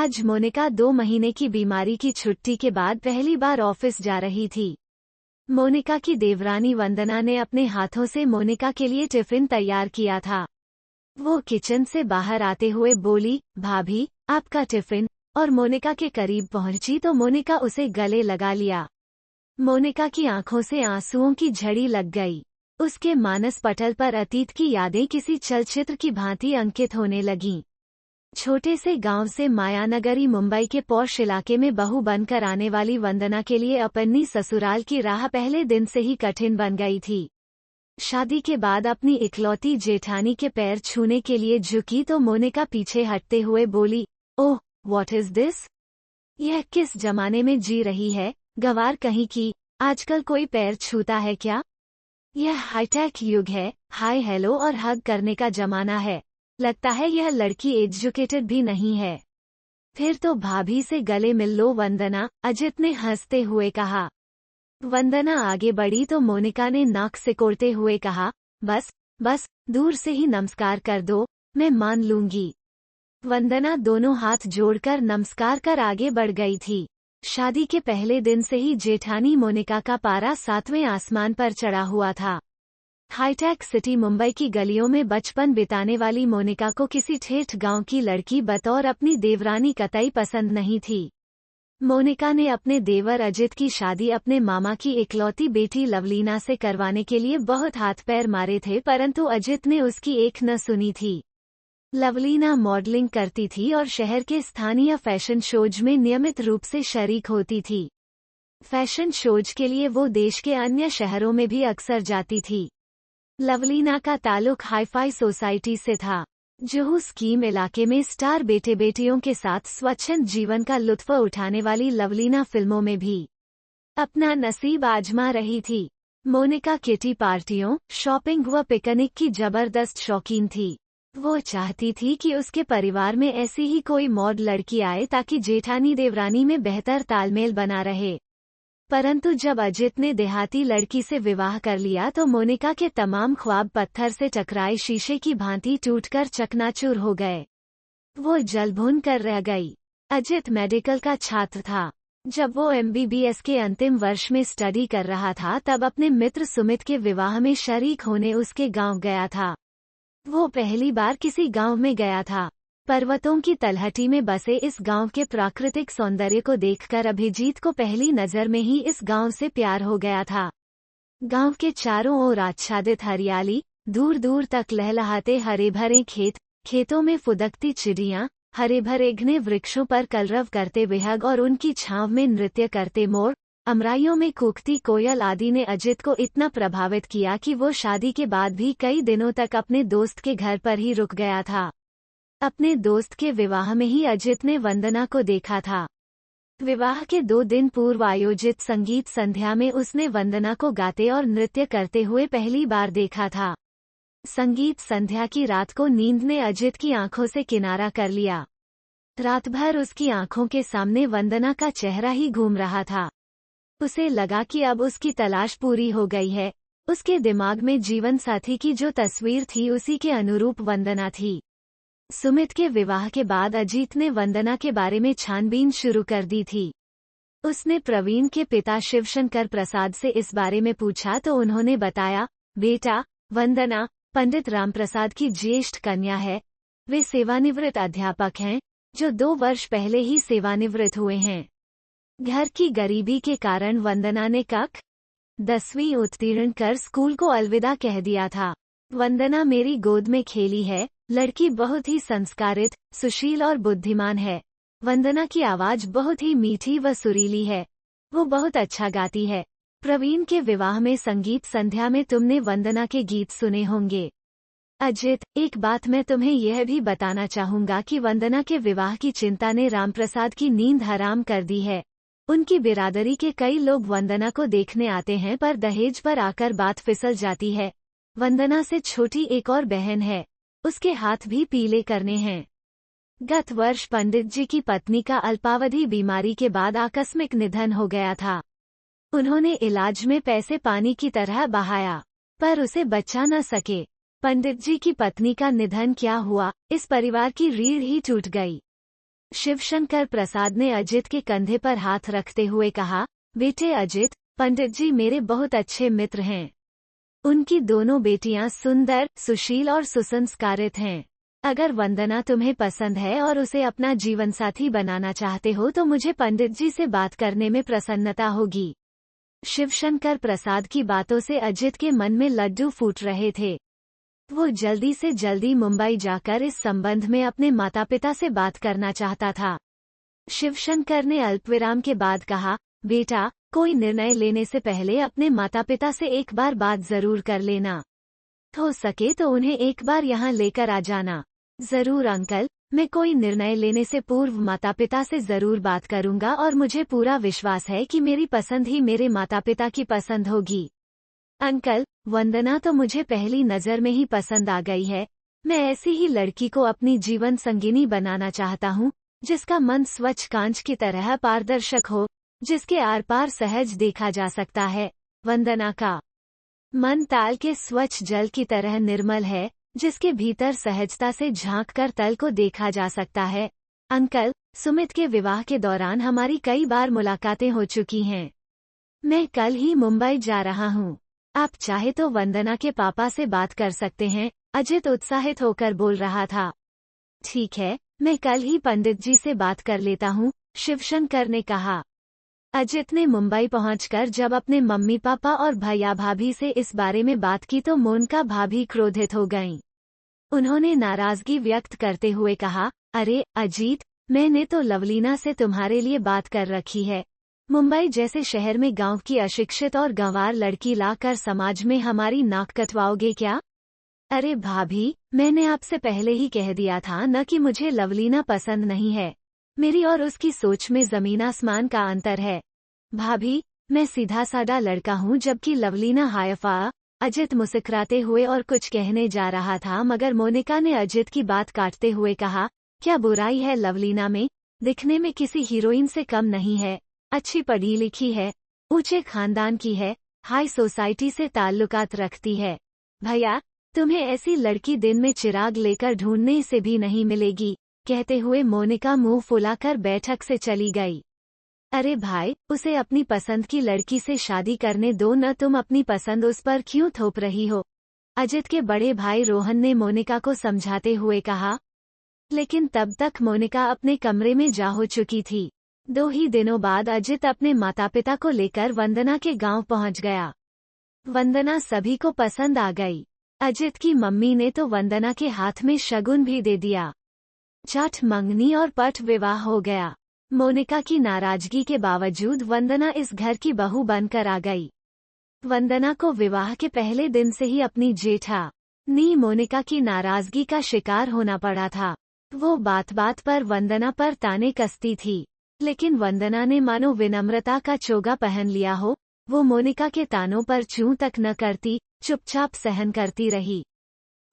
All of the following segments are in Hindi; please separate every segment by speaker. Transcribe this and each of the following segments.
Speaker 1: आज मोनिका 2 महीने की बीमारी की छुट्टी के बाद पहली बार ऑफिस जा रही थी। मोनिका की देवरानी वंदना ने अपने हाथों से मोनिका के लिए टिफिन तैयार किया था। वो किचन से बाहर आते हुए बोली, भाभी, आपका टिफिन, और मोनिका के करीब पहुंची तो मोनिका उसे गले लगा लिया। मोनिका की आंखों से आंसुओं की झड़ी लग गई। उसके मानस पटल पर अतीत की यादें किसी चलचित्र की भांति अंकित होने लगीं। छोटे से गांव से मायानगरी मुंबई के पॉश इलाके में बहू बनकर आने वाली वंदना के लिए अपनी ससुराल की राह पहले दिन से ही कठिन बन गई थी। शादी के बाद अपनी इकलौती जेठानी के पैर छूने के लिए झुकी तो मोनिका पीछे हटते हुए बोली, ओह, व्हाट इज दिस? यह किस जमाने में जी रही है, गंवार कहीं की, आजकल कोई पैर छूता है क्या? यह हाईटेक युग है, हाय हेलो और हग करने का जमाना है। लगता है यह लड़की एजुकेटेड भी नहीं है। फिर तो भाभी से गले मिल लो वंदना, अजित ने हंसते हुए कहा। वंदना आगे बढ़ी तो मोनिका ने नाक सिकोड़ते हुए कहा, बस, दूर से ही नमस्कार कर दो, मैं मान लूंगी। वंदना दोनों हाथ जोड़कर नमस्कार कर आगे बढ़ गई थी। शादी के पहले दिन से ही जेठानी मोनिका का पारा 7वें आसमान पर चढ़ा हुआ था। हाईटेक सिटी मुंबई की गलियों में बचपन बिताने वाली मोनिका को किसी ठेठ गांव की लड़की बतौर अपनी देवरानी कतई पसंद नहीं थी। मोनिका ने अपने देवर अजित की शादी अपने मामा की इकलौती बेटी लवलीना से करवाने के लिए बहुत हाथ पैर मारे थे, परंतु अजित ने उसकी एक न सुनी थी। लवलीना मॉडलिंग करती थी और शहर के स्थानीय फैशन शोज में नियमित रूप से शरीक होती थी। फैशन शोज के लिए वो देश के अन्य शहरों में भी अक्सर जाती थी। लवलीना का ताल्लुक हाईफाई सोसाइटी से था। जुहू स्कीम इलाके में स्टार बेटे बेटियों के साथ स्वच्छंद जीवन का लुत्फ उठाने वाली लवलीना फिल्मों में भी अपना नसीब आजमा रही थी। मोनिका किटी पार्टियों, शॉपिंग व पिकनिक की जबरदस्त शौकीन थी। वो चाहती थी कि उसके परिवार में ऐसी ही कोई मॉड लड़की आए ताकि जेठानी देवरानी में बेहतर तालमेल बना रहे। परंतु जब अजित ने देहाती लड़की से विवाह कर लिया तो मोनिका के तमाम ख्वाब पत्थर से टकराए शीशे की भांति टूटकर चकनाचूर हो गए। वो जलभुन कर रह गई। अजित मेडिकल का छात्र था। जब वो MBBS के अंतिम वर्ष में स्टडी कर रहा था तब अपने मित्र सुमित के विवाह में शरीक होने उसके गांव गया था। वो पहली बार किसी गांव में गया था। पर्वतों की तलहटी में बसे इस गांव के प्राकृतिक सौंदर्य को देखकर अभिजीत को पहली नजर में ही इस गांव से प्यार हो गया था। गांव के चारों ओर आच्छादित हरियाली, दूर दूर तक लहलहाते हरे भरे खेत, खेतों में फुदकती चिड़ियां, हरे भरे घने वृक्षों पर कलरव करते विहंग और उनकी छांव में नृत्य करते मोर, अमराइयों में कूकती कोयल आदि ने अजित को इतना प्रभावित किया कि वो शादी के बाद भी कई दिनों तक अपने दोस्त के घर पर ही रुक गया था। अपने दोस्त के विवाह में ही अजित ने वंदना को देखा था। विवाह के 2 दिन पूर्व आयोजित संगीत संध्या में उसने वंदना को गाते और नृत्य करते हुए पहली बार देखा था। संगीत संध्या की रात को नींद ने अजित की आंखों से किनारा कर लिया। रात भर उसकी आंखों के सामने वंदना का चेहरा ही घूम रहा था। उसे लगा कि अब उसकी तलाश पूरी हो गई है। उसके दिमाग में जीवन साथी की जो तस्वीर थी उसी के अनुरूप वंदना थी। सुमित के विवाह के बाद अजीत ने वंदना के बारे में छानबीन शुरू कर दी थी। उसने प्रवीण के पिता शिवशंकर प्रसाद से इस बारे में पूछा तो उन्होंने बताया, बेटा, वंदना पंडित रामप्रसाद की ज्येष्ठ कन्या है। वे सेवानिवृत्त अध्यापक हैं, जो 2 वर्ष पहले ही सेवानिवृत्त हुए हैं। घर की गरीबी के कारण वंदना ने कक्षा 10वीं उत्तीर्ण कर स्कूल को अलविदा कह दिया था। वंदना मेरी गोद में खेली है। लड़की बहुत ही संस्कारित, सुशील और बुद्धिमान है। वंदना की आवाज बहुत ही मीठी व सुरीली है। वो बहुत अच्छा गाती है। प्रवीण के विवाह में संगीत संध्या में तुमने वंदना के गीत सुने होंगे। अजित, एक बात मैं तुम्हें यह भी बताना चाहूंगा कि वंदना के विवाह की चिंता ने रामप्रसाद की नींद हराम कर दी है। उनकी बिरादरी के कई लोग वंदना को देखने आते हैं पर दहेज पर आकर बात फिसल जाती है। वंदना से छोटी एक और बहन है। उसके हाथ भी पीले करने हैं। गत वर्ष पंडित जी की पत्नी का अल्पावधि बीमारी के बाद आकस्मिक निधन हो गया था। उन्होंने इलाज में पैसे पानी की तरह बहाया, पर उसे बचा न सके। पंडित जी की पत्नी का निधन क्या हुआ, इस परिवार की रीढ़ ही टूट गई। शिवशंकर प्रसाद ने अजित के कंधे पर हाथ रखते हुए कहा, बेटे अजित, पंडित जी मेरे बहुत अच्छे मित्र हैं। उनकी दोनों बेटियां सुंदर, सुशील और सुसंस्कारित हैं। अगर वंदना तुम्हें पसंद है और उसे अपना जीवनसाथी बनाना चाहते हो तो मुझे पंडित जी से बात करने में प्रसन्नता होगी। शिवशंकर प्रसाद की बातों से अजित के मन में लड्डू फूट रहे थे। वो जल्दी से जल्दी मुंबई जाकर इस संबंध में अपने माता पिता से बात करना चाहता था। शिवशंकर ने अल्पविराम के बाद कहा, बेटा, कोई निर्णय लेने से पहले अपने माता पिता से एक बार बात जरूर कर लेना। हो सके तो उन्हें एक बार यहाँ लेकर आ जाना। जरूर अंकल, मैं कोई निर्णय लेने से पूर्व माता पिता से जरूर बात करूंगा और मुझे पूरा विश्वास है कि मेरी पसंद ही मेरे माता पिता की पसंद होगी। अंकल, वंदना तो मुझे पहली नजर में ही पसंद आ गई है। मैं ऐसी ही लड़की को अपनी जीवन संगिनी बनाना चाहता हूँ, जिसका मन स्वच्छ कांच की तरह पारदर्शक हो, जिसके आर पार सहज देखा जा सकता है। वंदना का मन ताल के स्वच्छ जल की तरह निर्मल है, जिसके भीतर सहजता से झांककर तल को देखा जा सकता है। अंकल, सुमित के विवाह के दौरान हमारी कई बार मुलाकातें हो चुकी हैं। मैं कल ही मुंबई जा रहा हूँ। आप चाहे तो वंदना के पापा से बात कर सकते हैं, अजित उत्साहित होकर बोल रहा था। ठीक है, मैं कल ही पंडित जी से बात कर लेता हूँ, शिवशंकर ने कहा। अजित ने मुंबई पहुंचकर जब अपने मम्मी पापा और भैया भाभी से इस बारे में बात की तो मोनिका भाभी क्रोधित हो गईं। उन्होंने नाराजगी व्यक्त करते हुए कहा, अरे अजीत, मैंने तो लवलीना से तुम्हारे लिए बात कर रखी है। मुंबई जैसे शहर में गांव की अशिक्षित और गंवार लड़की लाकर समाज में हमारी नाक कटवाओगे क्या? अरे भाभी, मैंने आपसे पहले ही कह दिया था न कि मुझे लवलीना पसंद नहीं है। मेरी और उसकी सोच में जमीन आसमान का अंतर है। भाभी, मैं सीधा साधा लड़का हूँ जबकि लवलीना हायफा। अजित मुस्कुराते हुए और कुछ कहने जा रहा था मगर मोनिका ने अजित की बात काटते हुए कहा, क्या बुराई है लवलीना में? दिखने में किसी हीरोइन से कम नहीं है, अच्छी पढ़ी लिखी है, ऊंचे खानदान की है, हाई सोसाइटी से ताल्लुकात रखती है। भैया, तुम्हें ऐसी लड़की दिन में चिराग लेकर ढूंढने से भी नहीं मिलेगी, कहते हुए मोनिका मुंह फुलाकर बैठक से चली गई। अरे भाई, उसे अपनी पसंद की लड़की से शादी करने दो न, तुम अपनी पसंद उस पर क्यों थोप रही हो? अजित के बड़े भाई रोहन ने मोनिका को समझाते हुए कहा। लेकिन तब तक मोनिका अपने कमरे में जा हो चुकी थी। 2 ही दिनों बाद अजित अपने माता पिता को लेकर वंदना के गांव पहुंच गया। वंदना सभी को पसंद आ गई। अजित की मम्मी ने तो वंदना के हाथ में शगुन भी दे दिया। झट मंगनी और पट विवाह हो गया। मोनिका की नाराजगी के बावजूद वंदना इस घर की बहू बनकर आ गई। वंदना को विवाह के पहले दिन से ही अपनी जेठानी मोनिका की नाराजगी का शिकार होना पड़ा था। वो बात बात पर वंदना पर ताने कसती थी, लेकिन वंदना ने मानो विनम्रता का चोगा पहन लिया हो। वो मोनिका के तानों पर चूं तक न करती, चुपचाप सहन करती रही।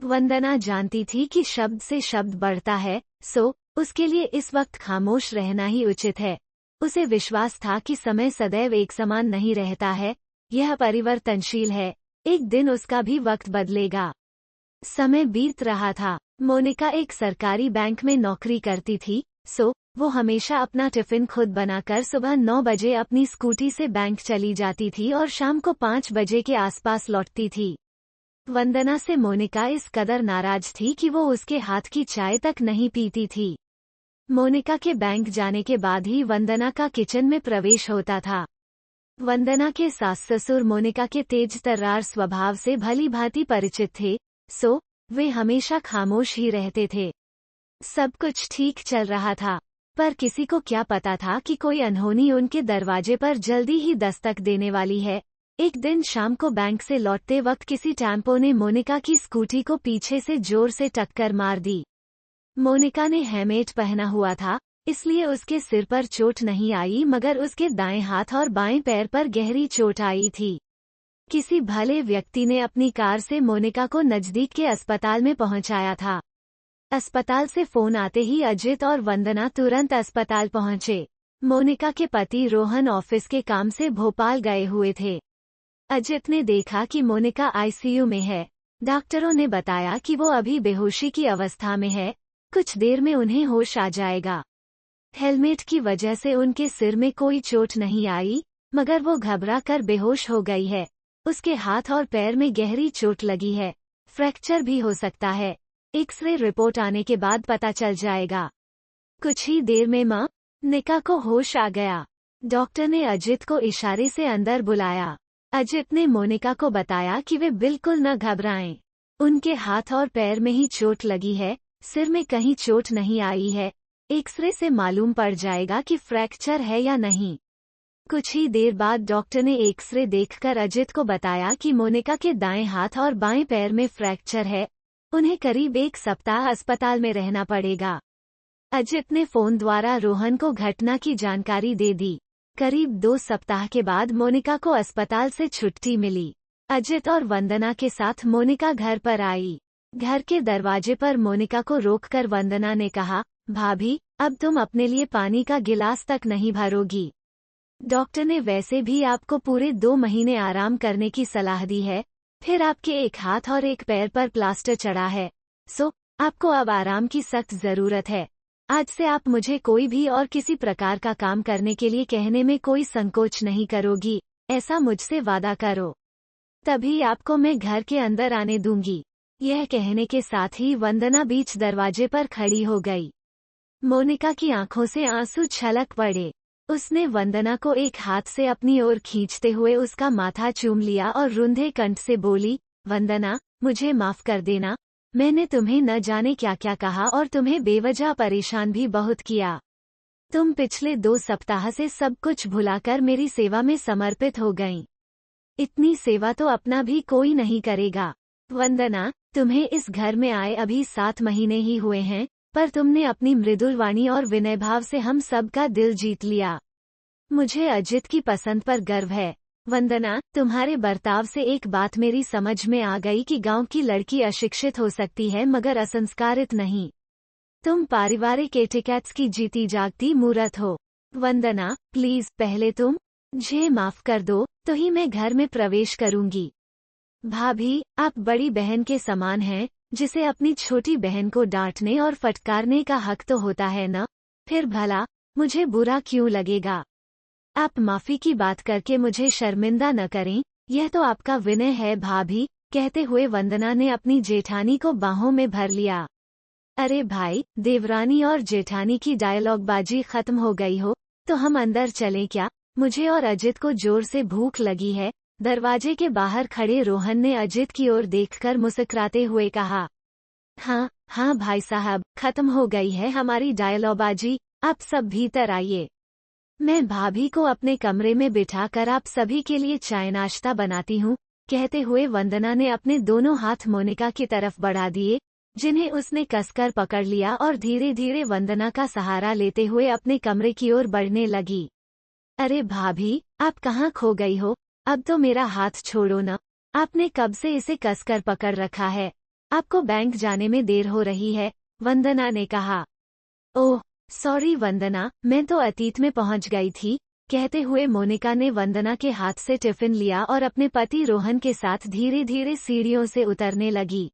Speaker 1: वंदना जानती थी कि शब्द से शब्द बढ़ता है, सो उसके लिए इस वक्त खामोश रहना ही उचित है। उसे विश्वास था कि समय सदैव एक समान नहीं रहता है, यह परिवर्तनशील है। एक दिन उसका भी वक्त बदलेगा। समय बीत रहा था। मोनिका एक सरकारी बैंक में नौकरी करती थी, सो वो हमेशा अपना टिफिन खुद बनाकर सुबह 9 बजे अपनी स्कूटी से बैंक चली जाती थी और शाम को 5 बजे के आसपास लौटती थी। वंदना से मोनिका इस कदर नाराज थी कि वो उसके हाथ की चाय तक नहीं पीती थी। मोनिका के बैंक जाने के बाद ही वंदना का किचन में प्रवेश होता था। वंदना के सास ससुर मोनिका के तेज तर्रार स्वभाव से भली भांति परिचित थे, सो वे हमेशा खामोश ही रहते थे। सब कुछ ठीक चल रहा था, पर किसी को क्या पता था कि कोई अनहोनी उनके दरवाजे पर जल्दी ही दस्तक देने वाली है। एक दिन शाम को बैंक से लौटते वक्त किसी टेम्पो ने मोनिका की स्कूटी को पीछे से जोर से टक्कर मार दी। मोनिका ने हेलमेट पहना हुआ था, इसलिए उसके सिर पर चोट नहीं आई मगर उसके दाएं हाथ और बाएं पैर पर गहरी चोट आई थी। किसी भले व्यक्ति ने अपनी कार से मोनिका को नजदीक के अस्पताल में पहुंचाया था। अस्पताल से फोन आते ही अजित और वंदना तुरंत अस्पताल पहुंचे। मोनिका के पति रोहन ऑफिस के काम से भोपाल गए हुए थे। अजित ने देखा कि मोनिका आईसीयू में है। डॉक्टरों ने बताया कि वो अभी बेहोशी की अवस्था में है, कुछ देर में उन्हें होश आ जाएगा। हेलमेट की वजह से उनके सिर में कोई चोट नहीं आई, मगर वो घबरा कर बेहोश हो गई है। उसके हाथ और पैर में गहरी चोट लगी है। फ्रैक्चर भी हो सकता है। एक्सरे रिपोर्ट आने के बाद पता चल जाएगा। कुछ ही देर में मोनिका को होश आ गया। डॉक्टर ने अजित को इशारे से अंदर बुलाया। अजित ने मोनिका को बताया कि वे बिल्कुल न घबराएं। उनके हाथ और पैर में ही चोट लगी है, सिर में कहीं चोट नहीं आई है। एक्सरे से मालूम पड़ जाएगा कि फ्रैक्चर है या नहीं। कुछ ही देर बाद डॉक्टर ने एक्सरे देखकर अजित को बताया कि मोनिका के दाएं हाथ और बाएं पैर में फ्रैक्चर है। उन्हें करीब 1 सप्ताह अस्पताल में रहना पड़ेगा। अजित ने फोन द्वारा रोहन को घटना की जानकारी दे दी। करीब 2 सप्ताह के बाद मोनिका को अस्पताल से छुट्टी मिली। अजित और वंदना के साथ मोनिका घर पर आई। घर के दरवाजे पर मोनिका को रोककर वंदना ने कहा, भाभी, अब तुम अपने लिए पानी का गिलास तक नहीं भरोगी। डॉक्टर ने वैसे भी आपको पूरे 2 महीने आराम करने की सलाह दी है। फिर आपके एक हाथ और एक पैर पर प्लास्टर चढ़ा है, सो आपको अब आराम की सख्त जरूरत है। आज से आप मुझे कोई भी और किसी प्रकार का काम करने के लिए कहने में कोई संकोच नहीं करोगी, ऐसा मुझसे वादा करो। तभी आपको मैं घर के अंदर आने दूंगी। यह कहने के साथ ही वंदना बीच दरवाजे पर खड़ी हो गई। मोनिका की आंखों से आंसू छलक पड़े। उसने वंदना को एक हाथ से अपनी ओर खींचते हुए उसका माथा चूम लिया और रुंधे कंठ से बोली, वंदना, मुझे माफ कर देना। मैंने तुम्हें न जाने क्या क्या कहा और तुम्हें बेवजह परेशान भी बहुत किया। तुम पिछले 2 सप्ताह से सब कुछ भुलाकर मेरी सेवा में समर्पित हो गईं। इतनी सेवा तो अपना भी कोई नहीं करेगा। वंदना, तुम्हें इस घर में आए अभी 7 महीने ही हुए हैं, पर तुमने अपनी मृदुल वाणी और विनय भाव से हम सबका दिल जीत लिया। मुझे अजित की पसंद पर गर्व है। वंदना, तुम्हारे बर्ताव से एक बात मेरी समझ में आ गई कि गांव की लड़की अशिक्षित हो सकती है मगर असंस्कारित नहीं। तुम पारिवारिक एटिकेट्स की जीती जागती मूरत हो। वंदना, प्लीज पहले तुम मुझे माफ कर दो, तो ही मैं घर में प्रवेश करूंगी। भाभी, आप बड़ी बहन के समान हैं, जिसे अपनी छोटी बहन को डांटने और फटकारने का हक तो होता है न? फिर भला मुझे बुरा क्यों लगेगा? आप माफी की बात करके मुझे शर्मिंदा न करें, यह तो आपका विनय है भाभी। कहते हुए वंदना ने अपनी जेठानी को बाहों में भर लिया। अरे भाई, देवरानी और जेठानी की डायलॉगबाजी खत्म हो गई हो, तो हम अंदर चलें क्या? मुझे और अजित को जोर से भूख लगी है। दरवाजे के बाहर खड़े रोहन ने अजित की ओर देखकर मुस्कुराते हुए कहा। हाँ हाँ भाई साहब, खत्म हो गई है हमारी डायलॉगबाजी, आप सब भीतर आइए। मैं भाभी को अपने कमरे में बिठाकर आप सभी के लिए चाय नाश्ता बनाती हूँ। कहते हुए वंदना ने अपने दोनों हाथ मोनिका की तरफ बढ़ा दिए, जिन्हें उसने कसकर पकड़ लिया और धीरे धीरे वंदना का सहारा लेते हुए अपने कमरे की ओर बढ़ने लगी। अरे भाभी, आप कहाँ खो गई हो? अब तो मेरा हाथ छोड़ो न। आपने कब से इसे कसकर पकड़ रखा है? आपको बैंक जाने में देर हो रही है, वंदना ने कहा। ओह सॉरी वंदना, मैं तो अतीत में पहुंच गई थी। कहते हुए मोनिका ने वंदना के हाथ से टिफिन लिया और अपने पति रोहन के साथ धीरे धीरे सीढ़ियों से उतरने लगी।